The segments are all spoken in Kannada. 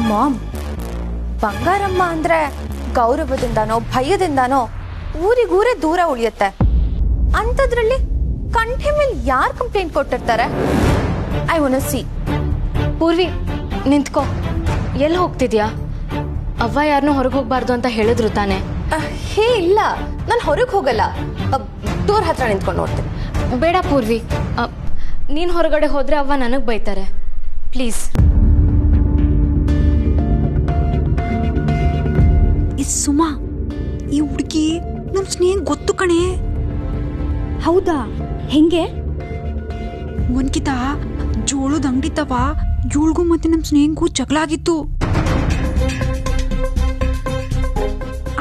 ಮಾಮ್, ಬಂಗಾರಮ್ಮ ಅಂದ್ರೆ ಗೌರವದಿಂದಾನೋ ಭಯದಿಂದಾನೋ ಊರಿಗೂರೇ ದೂರ ಉಳಿಯುತ್ತೆ. ಅಂಥದ್ರಲ್ಲಿ ಕಂಠೆ ಮೇಲೆ ಯಾರು ಕಂಪ್ಲೇಂಟ್ ಕೊಟ್ಟಿರ್ತಾರೆ? I want to see. Purvi, ನಿಂತ್ಕೋ. ಎಲ್ಲಿ ಹೋಗ್ತಿದ್ಯಾ? ಅವ್ವ ಯಾರನ್ನೂ ಹೊರಗೆ ಹೋಗ್ಬಾರ್ದು ಅಂತ ಹೇಳಿದ್ರು ತಾನೆ? ಹೇ ಇಲ್ಲ, ನಾನು ಹೊರಗೆ ಹೋಗಲ್ಲ. ಡೋರ್ ಹತ್ರ ನಿಂತ್ಕೊಂಡು ನೋಡ್ತೀನಿ. ಬೇಡ ಪೂರ್ವಿ, ನೀನು ಹೊರಗಡೆ ಹೋದ್ರೆ ಅವ್ವ ನನಗೆ ಬೈತಾರೆ. ಪ್ಲೀಸ್. ಸುಮಾ, ಈ ಹುಡುಗಿ ನಮ್ ಸ್ನೇಹ ಗೊತ್ತು ಕಣೆ. ಹೌದಾ? ಹೆಂಗೆ? ಒಂದ್ಕಿತ ಜೋಳದ ಅಂಗಡಿ ತವ ಜೋಳ್ಗೂ ಮತ್ತೆ ನಮ್ ಸ್ನೇಹಗೂ ಜಗಳ ಆಗಿತ್ತು.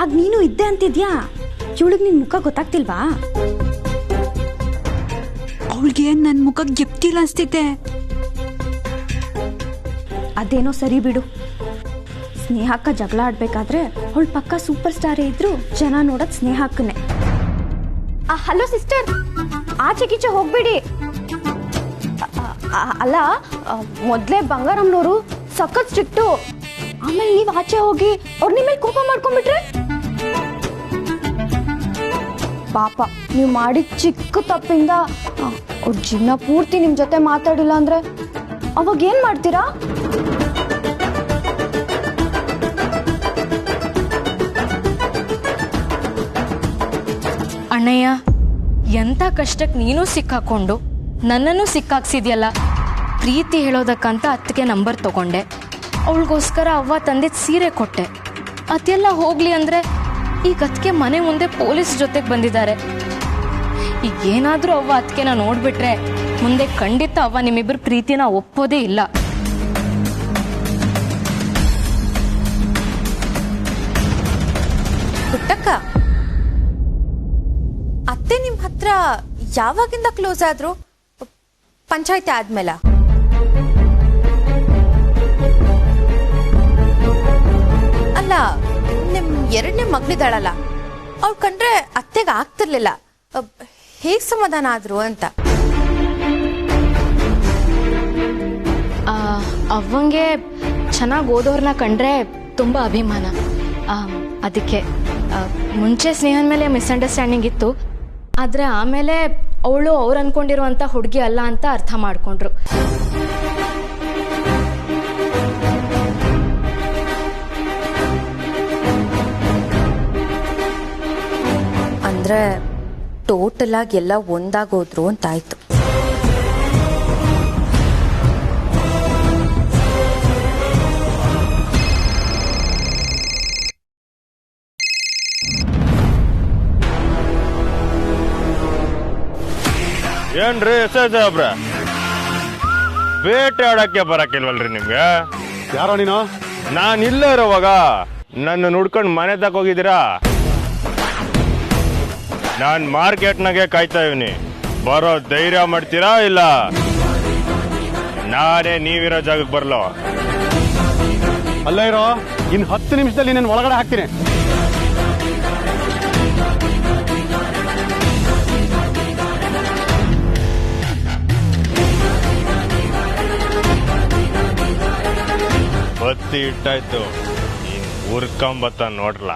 ಆಗ ನೀನು ಇದ್ದೆ ಅಂತಿದ್ಯಾ? ಇವಳಿಗೆ ನಿನ್ ಮುಖ ಗೊತ್ತಾಗ್ತಿಲ್ವಾ? ಅವಳಿಗೆ ನನ್ ಮುಖ ಗೆಪ್ತಿಲ್ಲ ಅನ್ಸ್ತಿದ್ದೆ. ಅದೇನೋ ಸರಿ ಬಿಡು. ಸ್ನೇಹಕ್ಕ ಜಗಳ ಆಡ್ಬೇಕಾದ್ರೆ ಅವಳ ಪಕ್ಕ ಸೂಪರ್ ಸ್ಟಾರೇ ಇದ್ರು ಜನ ನೋಡೋದ್ ಸ್ನೇಹಕ್ಕನೆ. ಹಲೋ ಸಿಸ್ಟರ್, ಆಚೆ ಗೀಚೆ ಹೋಗ್ಬೇಡಿ. ಅಲ್ಲ, ಮೊದ್ಲೇ ಬಂಗಾರಮ್ಮನವರು ಸಖತ್ ಸ್ಟ್ರಿಕ್ಟು. ಆಮೇಲೆ ನೀವ್ ಆಚೆ ಹೋಗಿ ಅವ್ರ ನಿಮ್ಮೇಲೆ ಕೋಪ ಮಾಡ್ಕೊಂಡ್ಬಿಟ್ರೆ ಪಾಪ, ನೀವು ಮಾಡಿದ ಚಿಕ್ಕ ತಪ್ಪಿಂದ ಅವ್ರ ಜೀವನ ಪೂರ್ತಿ ನಿಮ್ ಜೊತೆ ಮಾತಾಡಿಲ್ಲ ಅಂದ್ರೆ ಅವಾಗ ಏನ್ ಮಾಡ್ತೀರಾ? ಅಣ್ಣಯ್ಯ, ಎಂಥ ಕಷ್ಟಕ್ಕೆ ನೀನು ಸಿಕ್ಕಾಕೊಂಡು ನನ್ನನ್ನು ಸಿಕ್ಕಾಕ್ಸಿದ್ಯಲ್ಲ. ಪ್ರೀತಿ ಹೇಳೋದಕ್ಕಂತ ಅತ್ತಿಗೆ ನಂಬರ್ ತಗೊಂಡೆ. ಅವಳಿಗೋಸ್ಕರ ಅವ್ವ ತಂದಿದ್ದ ಸೀರೆ ಕೊಟ್ಟೆ. ಅದೆಲ್ಲ ಹೋಗ್ಲಿ ಅಂದರೆ ಈಗ ಅತ್ತಿಗೆ ಮನೆ ಮುಂದೆ ಪೊಲೀಸ್ ಜೊತೆಗೆ ಬಂದಿದ್ದಾರೆ. ಈಗ ಏನಾದರೂ ಅವ್ವ ಅತ್ತಿಗೆನ ನೋಡ್ಬಿಟ್ರೆ ಮುಂದೆ ಖಂಡಿತ ಅವ್ವ ನಿಮ್ಮಿಬ್ಬರು ಪ್ರೀತಿನ ಒಪ್ಪೋದೇ ಇಲ್ಲ. ಪುಟ್ಟಕ್ಕ, ಅತ್ತೆ ನಿಮ್ ಹತ್ರ ಯಾವಾಗಿಂದ ಕ್ಲೋಸ್ ಆದ್ರು? ಪಂಚಾಯತಿ ಆದ್ಮೇಲ? ಅಲ್ಲ, ನಿಮ್ ಎರಡನೇ ಮಗಳಿದ್ದಾಳಲ್ಲ, ಅವ್ಳು ಕಂಡ್ರೆ ಅತ್ತೆಗೆ ಆಗ್ತಿರ್ಲಿಲ್ಲ. ಹೇಗ್ ಸಮಾಧಾನ ಆದ್ರು ಅಂತ. ಅವಂಗೆ ಚೆನ್ನಾಗಿ ಓದೋರ್ನ ಕಂಡ್ರೆ ತುಂಬ ಅಭಿಮಾನ. ಅದಕ್ಕೆ ಮುಂಚೆ ಸ್ನೇಹದ ಮೇಲೆ ಮಿಸ್ಅಂಡರ್ಸ್ಟ್ಯಾಂಡಿಂಗ್ ಇತ್ತು. ಆದರೆ ಆಮೇಲೆ ಅವಳು ಅವ್ರು ಅನ್ಕೊಂಡಿರುವಂಥ ಹುಡುಗಿ ಅಲ್ಲ ಅಂತ ಅರ್ಥ ಮಾಡ್ಕೊಂಡ್ರು. ಅಂದ್ರೆ ಟೋಟಲ್ ಆಗಿ ಎಲ್ಲ ಒಂದಾಗೋದ್ರು ಅಂತಾಯ್ತು. ಏನ್ರಿ ಎಸ್ ಐ ಸಾಹೇಬ್ರ, ಬೇಟೆ ಆಡಕ್ಕೆ ಬರಕ್ಕಿಲ್ವಲ್ರಿ ನಿಮ್ಗೆ? ಯಾರೋ ನೀನು? ನಾನಿಲ್ಲ ಇರೋವಾಗ ನನ್ನ ನುಡ್ಕೊಂಡು ಮನೆ ತಕ ಹೋಗಿದ್ದೀರಾ? ನಾನ್ ಮಾರ್ಕೆಟ್ನಾಗೆ ಕಾಯ್ತಾ ಇವನಿ. ಬರೋ ಧೈರ್ಯ ಮಾಡ್ತೀರಾ ಇಲ್ಲ ನಾನೇ ನೀವಿರೋ ಜಾಗಕ್ಕೆ ಬರ್ಲೋ? ಅಲ್ಲ ಇರೋ, ಇನ್ 10 ನಿಮಿಷದಲ್ಲಿ ನಾನು ಒಳಗಡೆ ಹಾಕ್ತೀನಿ. ಬತ್ತಿ ಇಟ್ಟಾಯ್ತು, ಇನ್ ಉರ್ಕೊಂಬತ್ತ ನೋಡ್ರಲ್ಲ.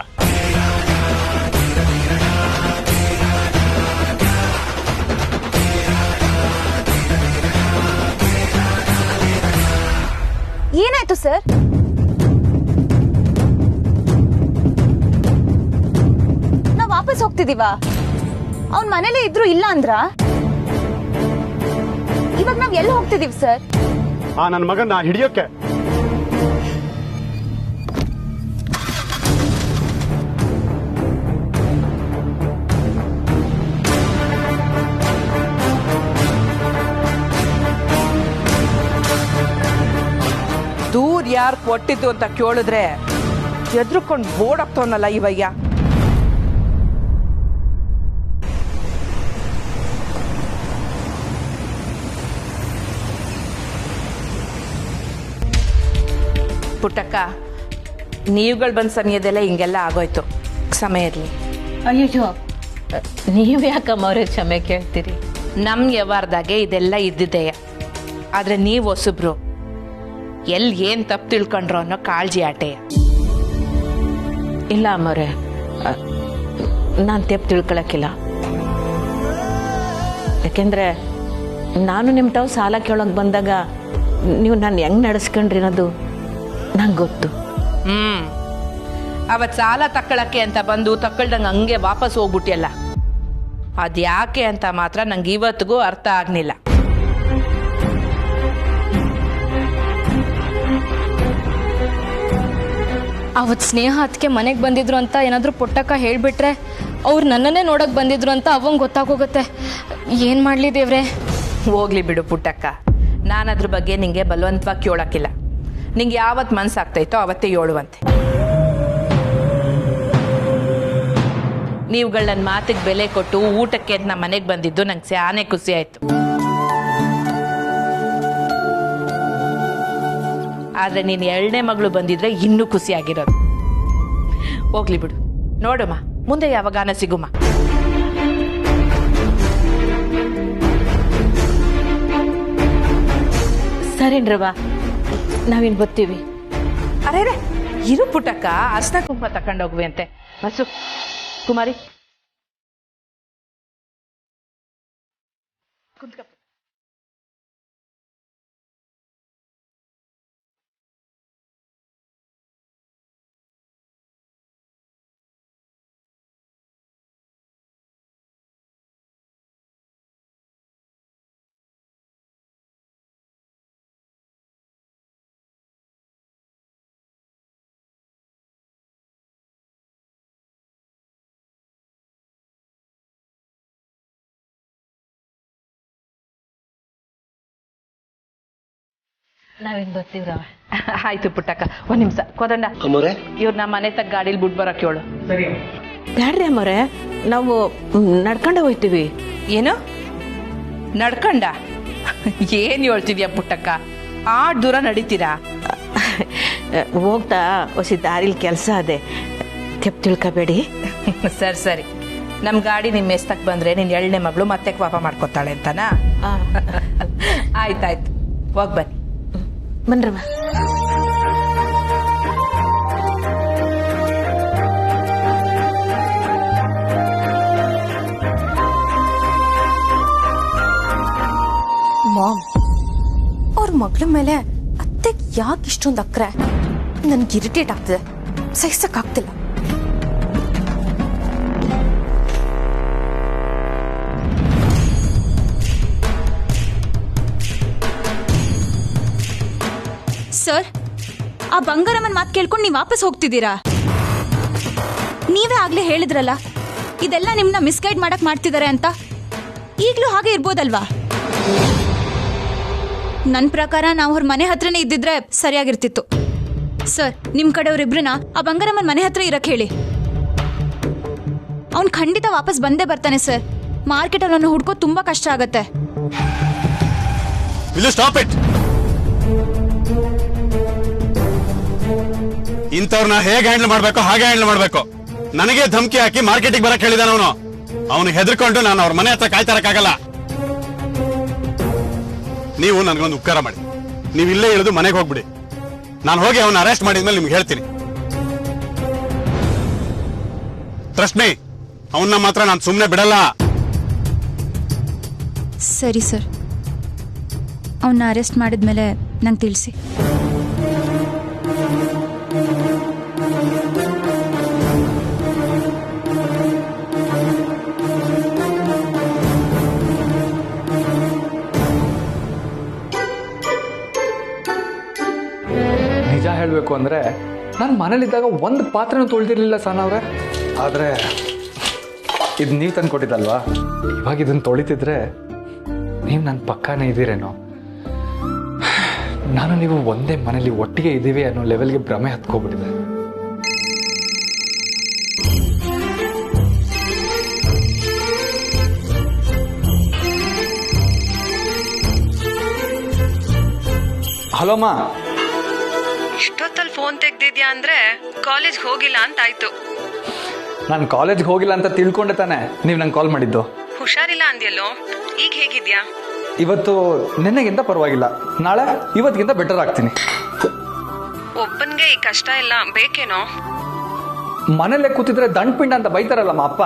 ಏನಾಯ್ತು ಸರ್? ನಾವ್ ವಾಪಸ್ ಹೋಗ್ತಿದೀವ? ಅವ್ನ್ ಮನೇಲಿ ಇದ್ರು ಇಲ್ಲ ಅಂದ್ರ? ಇವಾಗ ನಾವ್ ಎಲ್ಲಿ ಹೋಗ್ತಿದೀವಿ ಸರ್? ನನ್ನ ಮಗನ ಹಿಡಿಯೋಕೆ. ದೂರ್ ಯಾರು ಕೊಟ್ಟಿದ್ದು ಅಂತ ಕೇಳಿದ್ರೆ ಎದ್ರುಕೊಂಡು ಓಡಾಕ್ತವನಲ್ಲ ಇವಯ್ಯ. ಪುಟ್ಟಕ್ಕ, ನೀವುಗಳು ಬಂದ ಸಮಯದಲ್ಲೇ ಹಿಂಗೆಲ್ಲ ಆಗೋಯ್ತು. ಕ್ಷಮೆ ಇರಲಿ. ಅಯ್ಯೋ, ನೀವು ಯಾಕಮ್ಮ ಅವ್ರಿಗೆ ಕ್ಷಮೆ ಕೇಳ್ತೀರಿ? ನಮ್ಮ ವ್ಯವಹಾರದಾಗೆ ಇದೆಲ್ಲ ಇದ್ದಿದೆಯ. ಆದರೆ ನೀವು ಹೊಸಬ್ರು, ಎಲ್ಲಿ ಏನು ತಪ್ಪು ತಿಳ್ಕೊಂಡ್ರು ಅನ್ನೋ ಕಾಳಜಿ ಆಟೆ. ಇಲ್ಲ ಅಮ್ಮವ್ರೆ, ನಾನು ತಪ್ಪು ತಿಳ್ಕೊಳಕ್ಕಿಲ್ಲ. ಯಾಕೆಂದರೆ ನಾನು ನಿಮ್ಮ ತಾವು ಸಾಲ ಕೇಳೋಕೆ ಬಂದಾಗ ನೀವು ನಾನು ಹೆಂಗೆ ನಡೆಸ್ಕೊಂಡ್ರಿ ಅನ್ನೋದು ನಂಗೆ ಗೊತ್ತು. ಅವತ್ತು ಸಾಲ ತಕ್ಕಳಕ್ಕೆ ಅಂತ ಬಂದು ತಕ್ಕಳ್ದಂಗೆ ಹಂಗೆ ವಾಪಸ್ ಹೋಗ್ಬಿಟ್ಟಿಯಲ್ಲ, ಅದ್ಯಾಕೆ ಅಂತ ಮಾತ್ರ ನಂಗೆ ಇವತ್ತಿಗೂ ಅರ್ಥ ಆಗ್ಲಿಲ್ಲ. ಅವತ್ತು ಸ್ನೇಹ ಅದಕ್ಕೆ ಮನೆಗೆ ಬಂದಿದ್ರು ಅಂತ ಏನಾದರೂ ಪುಟ್ಟಕ್ಕ ಹೇಳಿಬಿಟ್ರೆ ಅವ್ರು ನನ್ನನ್ನೇ ನೋಡೋಕೆ ಬಂದಿದ್ರು ಅಂತ ಅವಂಗೆ ಗೊತ್ತಾಗೋಗುತ್ತೆ. ಏನು ಮಾಡಲಿ ದೇವ್ರೆ? ಹೋಗ್ಲಿ ಬಿಡು ಪುಟ್ಟಕ್ಕ, ನಾನು ಅದ್ರ ಬಗ್ಗೆ ನಿಂಗೆ ಬಲವಂತವಾಗಿ ಕೇಳೋಕ್ಕಿಲ್ಲ. ನಿಂಗೆ ಯಾವತ್ತು ಮನಸ್ಸಾಗ್ತೈತೋ ಅವತ್ತೇ ಹೇಳುವಂತೆ. ನೀವುಗಳು ನನ್ನ ಮಾತಿಗೆ ಬೆಲೆ ಕೊಟ್ಟು ಊಟಕ್ಕೆ ಅಂತ ನಮ್ಮ ಮನೆಗೆ ಬಂದಿದ್ದು ನಂಗೆ ಸ್ಯಾನೆ ಖುಷಿ ಆಯಿತು. ಆದರೆ ನೀನು 2ನೇ ಮಗಳು ಬಂದಿದ್ರೆ ಇನ್ನೂ ಖುಷಿಯಾಗಿರೋದು. ಹೋಗ್ಲಿ ಬಿಡು, ನೋಡಮ್ಮ ಮುಂದೆ ಯಾವಾಗಾನ ಸಿಗುಮ್ಮ. ಸರಿನ್ರವಾ, ನಾವಿನ್ನು ಬರ್ತೀವಿ. ಅರೇ ಇರು ಪುಟ್ಟಕ್ಕ, ಅರ್ಶನ ಕುಂಕುಮ ತಕೊಂಡೋಗ್ವಿ ಅಂತೆ. ಬಸ್ಸು ಕುಮಾರಿ ಕುಂತ್ಕಪ್ಪ. ನಾವಿನ್ನು ಬರ್ತೀವ್ರವ. ಆಯ್ತು ಪುಟ್ಟಕ್ಕ, ಒಂದ್ ನಿಮಿಷ. ಕೋದಂಡ, ಇವ್ರು ನಮ್ಮ ಮನೆ ತಕ್ಕ ಗಾಡಿಲಿ ಬಿಟ್ಟು ಬರಕ್ಕೆ ಹೇಳು. ಬ್ಯಾಡ್ರಿ ಅಮ್ಮವ್ರೆ, ನಾವು ನಡ್ಕೊಂಡೆ ಹೋಗ್ತೀವಿ. ಏನು ನಡ್ಕಂಡ? ಏನ್ ಹೇಳ್ತಿದ್ಯಾ ಪುಟ್ಟಕ್ಕ? ಆ ದೂರ ನಡೀತೀರಾ? ಹೋಗ್ತಾ ಹೊಸ ದಾರಿಲಿ ಕೆಲಸ ಅದೇ, ತೆಪ್ಪು ತಿಳ್ಕೊಬೇಡಿ. ಸರಿ ಸರಿ, ನಮ್ಮ ಗಾಡಿ ನಿಮ್ಮ ಮೆಸ್ತಕ್ ಬಂದ್ರೆ ನಿನ್ 2ನೇ ಮಗಳು ಮತ್ತೆ ಪಾಪ ಮಾಡ್ಕೊತಾಳೆ ಅಂತನಾ? ಆಯ್ತಾಯ್ತು, ಹೋಗ್ ಬನ್ನಿ. ಬನ್ರಮ್ಮ. ಮಾಮ್, ಅವ್ರ ಮಗಳ ಮೇಲೆ ಅತ್ತೆಗೆ ಯಾಕೆ ಇಷ್ಟೊಂದು ಅಕ್ರೆ? ನನ್ಗೆ ಇರಿಟೇಟ್ ಆಗ್ತದೆ, ಸಹಿಸಕ್ಕಾಗ್ತಿಲ್ಲ. ಸರ್, ಆ ಬಂಗಾರಮ್ಮನ ಮಾತು ಕೇಳ್ಕೊಂಡು ನೀವು ವಾಪಸ್ ಹೋಗ್ತಿದ್ದೀರಾ? ನೀವೇ ಆಗ್ಲೇ ಹೇಳಿದ್ರಲ್ಲ ಇದೆಲ್ಲ ನಿಮ್ನ ಮಿಸ್ಗೈಡ್ ಮಾಡಕ್ ಮಾಡ್ತಿದ್ದಾರೆ ಅಂತ. ಈಗಲೂ ಹಾಗೆ ಇರ್ಬೋದಲ್ವಾ? ನನ್ನ ಪ್ರಕಾರ ನಾವು ಅವ್ರ ಮನೆ ಹತ್ರನೇ ಇದ್ದಿದ್ರೆ ಸರಿಯಾಗಿರ್ತಿತ್ತು. ಸರ್, ನಿಮ್ ಕಡೆಯವ್ರಿಬ್ರನ್ನ ಆ ಬಂಗಾರಮ್ಮನ ಮನೆ ಹತ್ರ ಇರಕ್ ಹೇಳಿ. ಅವ್ನು ಖಂಡಿತ ವಾಪಸ್ ಬಂದೇ ಬರ್ತಾನೆ ಸರ್. ಮಾರ್ಕೆಟಲ್ಲಿ ಅವನು ಹುಡ್ಕೋದು ತುಂಬಾ ಕಷ್ಟ ಆಗತ್ತೆ. ಇಂಥವ್ರನ್ನ ಹೇಗೆ ಹ್ಯಾಂಡಲ್ ಮಾಡ್ಬೇಕು ಹಾಗೆ ಹ್ಯಾಂಡಲ್ ಮಾಡ್ಬೇಕು. ನನಗೆ ಧಮಕಿ ಹಾಕಿ ಮಾರ್ಕೆಟಿಗೆ ಬರಕ್ ಹೇಳಿದಾನ ಅವನು. ಅವನು ಹೆದರ್ಕೊಂಡು ನಾನು ಅವ್ರ ಮನೆ ಹತ್ರ ಕಾಯ್ತಾರಕ್ಕಾಗಲ್ಲ. ನೀವು ನನಗೊಂದು ಉಪಕಾರ ಮಾಡಿ, ನೀವು ಇಲ್ಲೇ ಇಳಿದು ಮನೆಗೆ ಹೋಗ್ಬಿಡಿ. ನಾನು ಹೋಗಿ ಅವನ್ನ ಅರೆಸ್ಟ್ ಮಾಡಿದ್ಮೇಲೆ ನಿಮ್ಗೆ ಹೇಳ್ತೀನಿ. ಟ್ರಸ್ಟ್ ಮೀ, ಅವನ್ನ ಮಾತ್ರ ನಾನು ಸುಮ್ಮನೆ ಬಿಡಲ್ಲ. ಸರಿ ಸರ್, ಅವನ್ನ ಅರೆಸ್ಟ್ ಮಾಡಿದ್ಮೇಲೆ ನಂಗೆ ತಿಳಿಸಿ. ನಿಜ ಹೇಳಬೇಕು ಅಂದರೆ ನಾನು ಮನೇಲಿದ್ದಾಗ ಒಂದು ಪಾತ್ರೆನೂ ತೊಳೆದಿರಲಿಲ್ಲ ಸನವ್ರೆ. ಆದರೆ ಇದು ನೀವು ತಂದು ಕೊಟ್ಟಿದ್ದಲ್ವಾ, ಇವಾಗ ಇದನ್ನು ತೊಳಿತಿದ್ರೆ ನೀವು ನನ್ನ ಪಕ್ಕನೇ ಇದ್ದೀರೇನೋ. ನಾನು ನೀವು ಒಂದೇ ಮನೇಲಿ ಒಟ್ಟಿಗೆ ಇದ್ದೀವಿ ಅನ್ನೋ ಲೆವೆಲ್ಗೆ ಭ್ರಮೆ ಹತ್ಕೋಬಿಟ್ಟಿದೆ. ಹಲೋ ಅಮ್ಮ. ಇಷ್ಟೊತ್ತಲ್ಲಿ ಫೋನ್ ತೆಗ್ದಿದ್ಯಾ ಅಂದ್ರೆ ಕಾಲೇಜ್ ಹೋಗಿಲ್ಲ ಅಂತ ಆಯ್ತು. ನಾನು ಕಾಲೇಜ್ಗೆ ಹೋಗಿಲ್ಲ ಅಂತ ತಿಳ್ಕೊಂಡೆ ತಾನೆ ನೀವು ನಂಗೆ ಕಾಲ್ ಮಾಡಿದ್ದು. ಹುಷಾರಿಲ್ಲ ಅಂದ್ಯಲ್ಲೋ, ಈಗ ಹೇಗಿದ್ಯಾ? ಇವತ್ತು ನಿನ್ನೆಗಿಂತ ಪರವಾಗಿಲ್ಲ, ನಾಳೆ ಇವತ್ತಿಗಿಂತ ಬೆಟರ್ ಆಗ್ತೀನಿ. ಒಬ್ಬನ್ಗೆ ಈ ಕಷ್ಟ ಎಲ್ಲ ಬೇಕೇನೋ? ಮನೇಲೆ ಕೂತಿದ್ರೆ ದಂಡ್ಪಿಂಡ ಅಂತ ಬೈತಾರಲ್ಲಮ್ಮ ಅಪ್ಪ.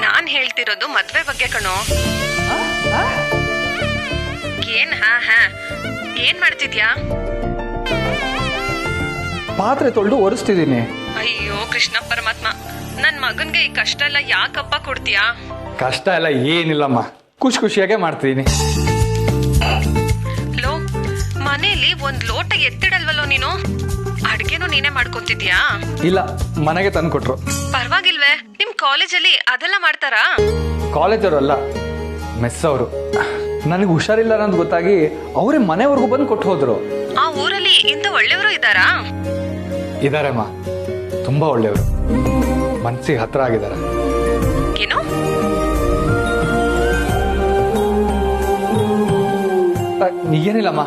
ನಾನ್ ಹೇಳ್ತಿರೋದು ಮದ್ವೆ ಬಗ್ಗೆ ಕಣೋ. ಏನ್ ಏನ್ ಮಾಡ್ತಿದ್ಯಾ? ಪಾತ್ರೆ ತೊಳೆದು ಒರೆಸ್ತಿದ್ದೀನಿ. ಅಯ್ಯೋ ಕೃಷ್ಣ ಪರಮಾತ್ಮ, ನನ್ ಮಗನ್ಗೆ ಈ ಕಷ್ಟ ಎಲ್ಲ ಯಾಕಪ್ಪ ಕೊಡ್ತೀಯಾ? ಕಷ್ಟ ಎಲ್ಲ ಏನಿಲ್ಲಮ್ಮ, ಖುಷಿಯಾಗೆ ಮಾಡ್ತೀನಿ. ಲೋ, ಮನೇಲಿ ಒಂದ್ ಲೋಟ ಎತ್ತಿಡಲ್ವಲ್ಲೋ ನೀನು? ಅಡ್ಗೆನೂ ನೀನೇ ಮಾಡ್ಕೊಂತಿದ್ಯಾ? ಇಲ್ಲ, ಮನೆಗೆ ತಂದು ಕೊಟ್ರು. ಪರವಾಗಿಲ್ವೇ? ನಿಮ್ ಕಾಲೇಜಲ್ಲಿ ಅದೆಲ್ಲ ಮಾಡ್ತಾರಾ? ಕಾಲೇಜವರು ಅಲ್ಲ, ಮೆಸ್ ಅವರು. ನನಗೆ ಹುಷಾರಿಲ್ಲ ಅನ್ನೋದು ಗೊತ್ತಾಗಿ ಅವರೇ ಮನೆವರೆಗೂ ಬಂದು ಕೊಟ್ಟು ಹೋದ್ರು. ಆ ಊರಲ್ಲಿ ಇಂತ ಒಳ್ಳೆಯವರು ಇದ್ದಾರಾ? ಇದಾರಮ್ಮ, ತುಂಬಾ ಒಳ್ಳೆಯವರು, ಮನ್ಸಿಗೆ ಹತ್ರ ಆಗಿದ್ದಾರೆ. ಏನು? ಏನಿಲ್ಲಮ್ಮ.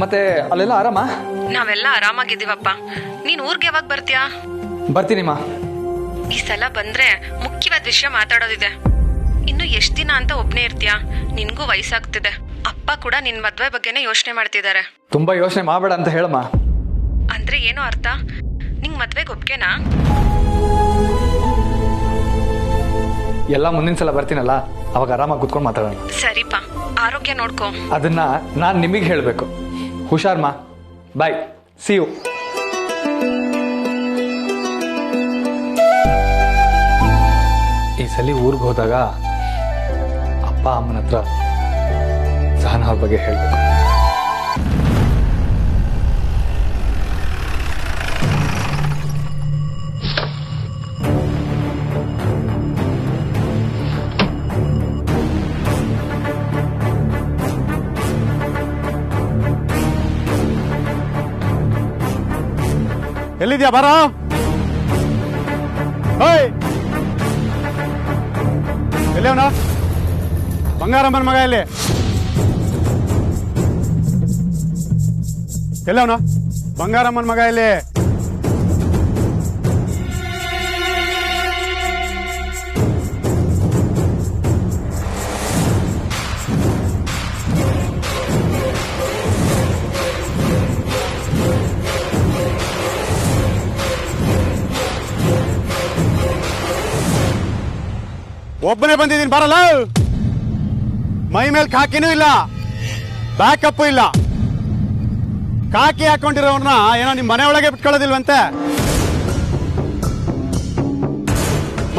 ಮತ್ತೆ ಅಲ್ಲೆಲ್ಲ ಆರಾಮ? ನಾವೆಲ್ಲ ಆರಾಮಾಗಿದ್ದೀವಪ್ಪ. ನೀನ್ ಊರ್ಗೆ ಯಾವಾಗ ಬರ್ತೀಯಾ? ಬರ್ತೀನಿಮ್ಮ. ಈ ಸಲ ಬಂದ್ರೆ ಮುಖ್ಯವಾದ ವಿಷಯ ಮಾತಾಡೋದಿದೆ. ಇನ್ನು ಎಷ್ಟ್ ದಿನ ಅಂತ ಒಬ್ನೇ ಇರ್ತೀಯಾ? ನಿನ್ಗೂ ವಯಸ್ಸಾಗ್ತಿದೆ. ಅಪ್ಪ ಕೂಡ ನಿನ್ ಮದ್ವೆ ಬಗ್ಗೆನೇ ಯೋಚನೆ ಮಾಡ್ತಿದ್ದಾರೆ. ತುಂಬಾ ಯೋಚನೆ ಮಾಡಬೇಡ ಅಂತ ಹೇಳಮ್ಮ. ಅಂದ್ರೆ ಏನು ಅರ್ಥ? ನಿಂಗ್ ಮದ್ವೆಗೆ ಒಪ್ಗೆನಾ? ಎಲ್ಲ ಮುಂದಿನ ಸಲ ಬರ್ತೀನಲ್ಲ, ಅವಾಗ ಆರಾಮಾಗಿ ಕುತ್ಕೊಂಡು ಮಾತಾಡೋಣ. ಸರಿಪಾ, ಆರೋಗ್ಯ ನೋಡ್ಕೋ. ಅದನ್ನ ನಾನ್ ನಿಮಗೆ ಹೇಳ್ಬೇಕು. ಹುಷಾರ್ಮಾ, ಬಾಯ್, ಸಿ ಯು. ಈ ಸಲ ಊರಿಗೆ ಹೋದಾಗ ಅಪ್ಪ ಅಮ್ಮನ ಹತ್ರ ಸಹನಾ ಅವ್ರ ಬಗ್ಗೆ ಹೇಳ್ಬೇಕು. ಎಲ್ಲಿದ್ಯಾ? ಬಾರ. ಎಲ್ಲಿ ಅವನ? ಬಂಗಾರಮ್ಮನ ಮಗ ಎಲ್ಲಿ? ಎಲ್ಲವನ? ಬಂಗಾರಮ್ಮನ ಮಗ ಎಲ್ಲಿ? ಒಬ್ಬನೇ ಬಂದಿದ್ದೀನಿ, ಬರಲ್ಲ. ಮೈ ಮೇಲೆ ಕಾಕಿನೂ ಇಲ್ಲ, ಬ್ಯಾಕಪ್ಪು ಇಲ್ಲ. ಕಾಕಿ ಹಾಕೊಂಡಿರೋರ್ನ ಏನೋ ನಿಮ್ ಮನೆ ಒಳಗೆ ಬಿಟ್ಕೊಳ್ಳೋದಿಲ್ವಂತೆ.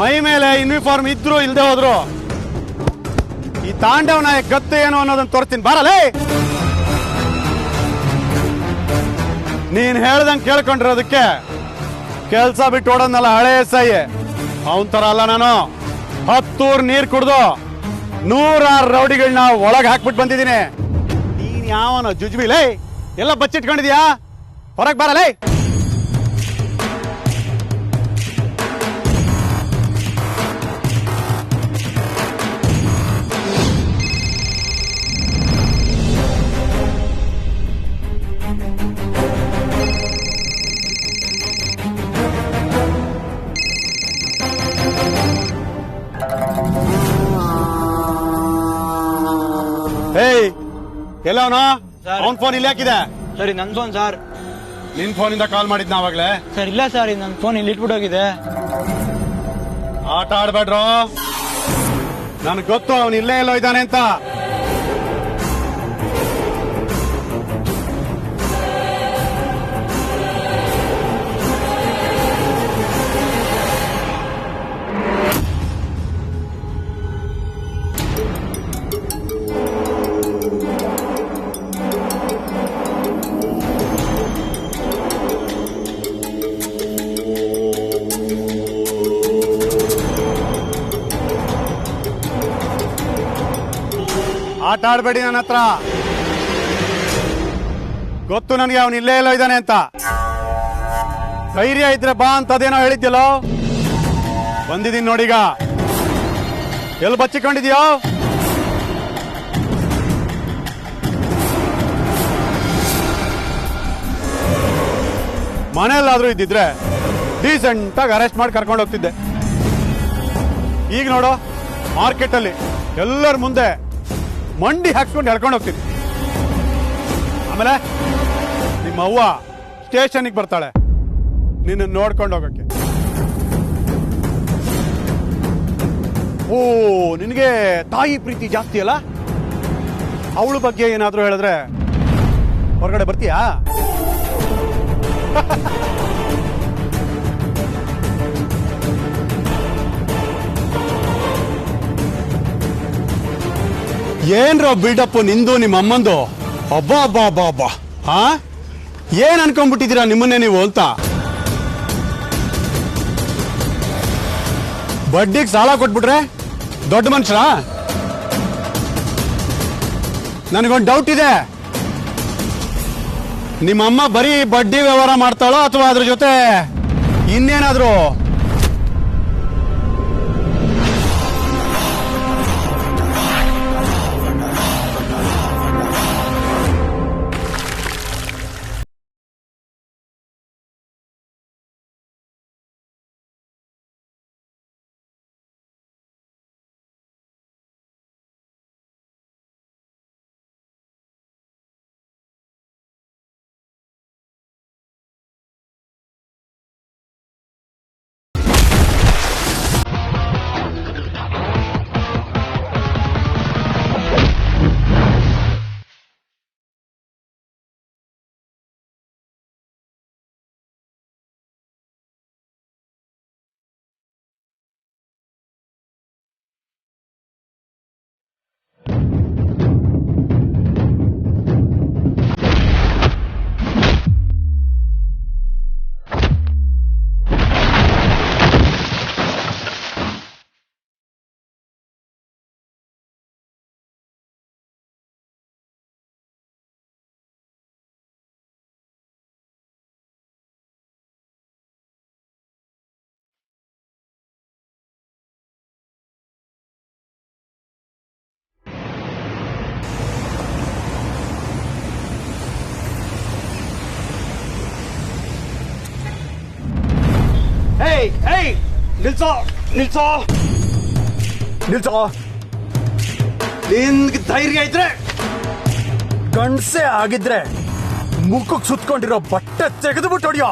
ಮೈ ಮೇಲೆ ಯೂನಿಫಾರ್ಮ್ ಇದ್ರು ಇಲ್ದೆ ಹೋದ್ರು ಈ ತಾಂಡವನ ಗತ್ತು ಏನು ಅನ್ನೋದನ್ನ ತೋರಿಸ್ತೀನಿ, ಬರಲೇ. ನೀನ್ ಹೇಳ್ದಂಗೆ ಕೇಳ್ಕೊಂಡಿರೋದಕ್ಕೆ ಕೆಲ್ಸ ಬಿಟ್ಟು ಓಡೋದ್ನಲ್ಲ ಹಳೆ ಎಸ್ಐ, ಅವನ್ ತರ ಅಲ್ಲ ನಾನು. 10 ಊರ್ ನೀರ್ ಕುಡ್ದು 106 ರೌಡಿಗಳನ್ನ ಒಳಗೆ ಹಾಕ್ಬಿಟ್ಟು ಬಂದಿದ್ದೀನಿ. ನೀನ್ ಯಾವನ ಜುಜ್ಬಿಲೇ? ಎಲ್ಲ ಬಚ್ಚಿಟ್ಕೊಂಡಿದ್ಯಾ? ಹೊರಗೆ ಬರಲೇ. ಏಯ್, ಎಲ್ಲವನ? ಅವನ್ ಫೋನ್ ಇಲ್ಲಿ ಹಾಕಿದೆ. ಸರಿ, ನನ್ ಫೋನ್ ಸರ್. ನಿನ್ ಫೋನಿಂದ ಕಾಲ್ ಮಾಡಿದ್ನ ಅವಾಗ್ಲೇ? ಸರ್ ಇಲ್ಲ ಸರ್, ನನ್ ಫೋನ್ ಇಲ್ಲಿ ಇಟ್ಬಿಟ್ಟೋಗಿದೆ. ಆಟ ಆಡ್ಬೇಡ್ರು, ನನ್ಗೆ ಗೊತ್ತು ಅವನು ಇಲ್ಲೇ ಎಲ್ಲೋ ಇದ್ದಾನೆ ಅಂತ. ಆಟ ಆಡ್ಬೇಡಿ ನನ್ನ ಹತ್ರ. ಗೊತ್ತು ನನಗೆ ಅವನು ಇಲ್ಲೇ ಎಲ್ಲೋ ಇದ್ದಾನೆ ಅಂತ. ಧೈರ್ಯ ಇದ್ರೆ ಬಾ ಅಂತ ಅದೇನೋ ಹೇಳಿದ್ಯಲ್ಲೋ, ಬಂದಿದ್ದೀನಿ ನೋಡೀಗ. ಎಲ್ಲಿ ಬಚ್ಚಿಕೊಂಡಿದ್ಯೋ? ಮನೆಯಲ್ಲಾದ್ರೂ ಇದ್ದಿದ್ರೆ ಡೀಸೆಂಟ್ ಆಗಿ ಅರೆಸ್ಟ್ ಮಾಡಿ ಕರ್ಕೊಂಡು ಹೋಗ್ತಿದ್ದೆ. ಈಗ ನೋಡು, ಮಾರ್ಕೆಟ್ ಅಲ್ಲಿ ಎಲ್ಲರ ಮುಂದೆ ಮಂಡಿ ಹಾಕ್ಸ್ಕೊಂಡು ಎಳ್ಕೊಂಡು ಹೋಗ್ತೀನಿ. ಆಮೇಲೆ ನಿಮ್ಮ ಅವ್ವ ಸ್ಟೇಷನ್ಗೆ ಬರ್ತಾಳೆ ನಿನ್ನ ನೋಡ್ಕೊಂಡು ಹೋಗಕ್ಕೆ. ಓ, ನಿನಗೆ ತಾಯಿ ಪ್ರೀತಿ ಜಾಸ್ತಿ ಅಲ್ಲ? ಅವಳ ಬಗ್ಗೆ ಏನಾದ್ರೂ ಹೇಳಿದ್ರೆ ಹೊರಗಡೆ ಬರ್ತೀಯಾ? ಏನ್ರೋ ಬಿಲ್ಡಪ್ ನಿಂದು ನಿಮ್ಮ ಅಮ್ಮಂದು? ಅಬ್ಬಾ ಅಬ್ಬಾ ಅಬ್ಬಾ ಅಬ್ಬಾ, ಹಾ ಏನ್ ಅನ್ಕೊಂಡ್ಬಿಟ್ಟಿದ್ದೀರಾ ನಿಮ್ಮನ್ನೇ ನೀವು ಅಂತ? ಬಡ್ಡಿಗೆ ಸಾಲ ಕೊಟ್ಬಿಟ್ರೆ ದೊಡ್ಡ ಮನುಷ್ಯ? ನನಗೊಂದು ಡೌಟ್ ಇದೆ, ನಿಮ್ಮಮ್ಮ ಬರೀ ಬಡ್ಡಿ ವ್ಯವಹಾರ ಮಾಡ್ತಾಳೋ ಅಥವಾ ಅದ್ರ ಜೊತೆ ಇನ್ನೇನಾದ್ರೂ? ನಿಲ್ಸೋ ನಿಲ್ಸೋ ನಿಲ್ಸೋ, ನಿನ್ಗೆ ಧೈರ್ಯ ಇದ್ರೆ ಗಂಡ್ಸೆ ಆಗಿದ್ರೆ ಮುಖಕ್ಕೆ ಸುತ್ಕೊಂಡಿರೋ ಬಟ್ಟೆ ತೆಗೆದುಬಿಟ್ಟು ಹೊಡಿಯೋ.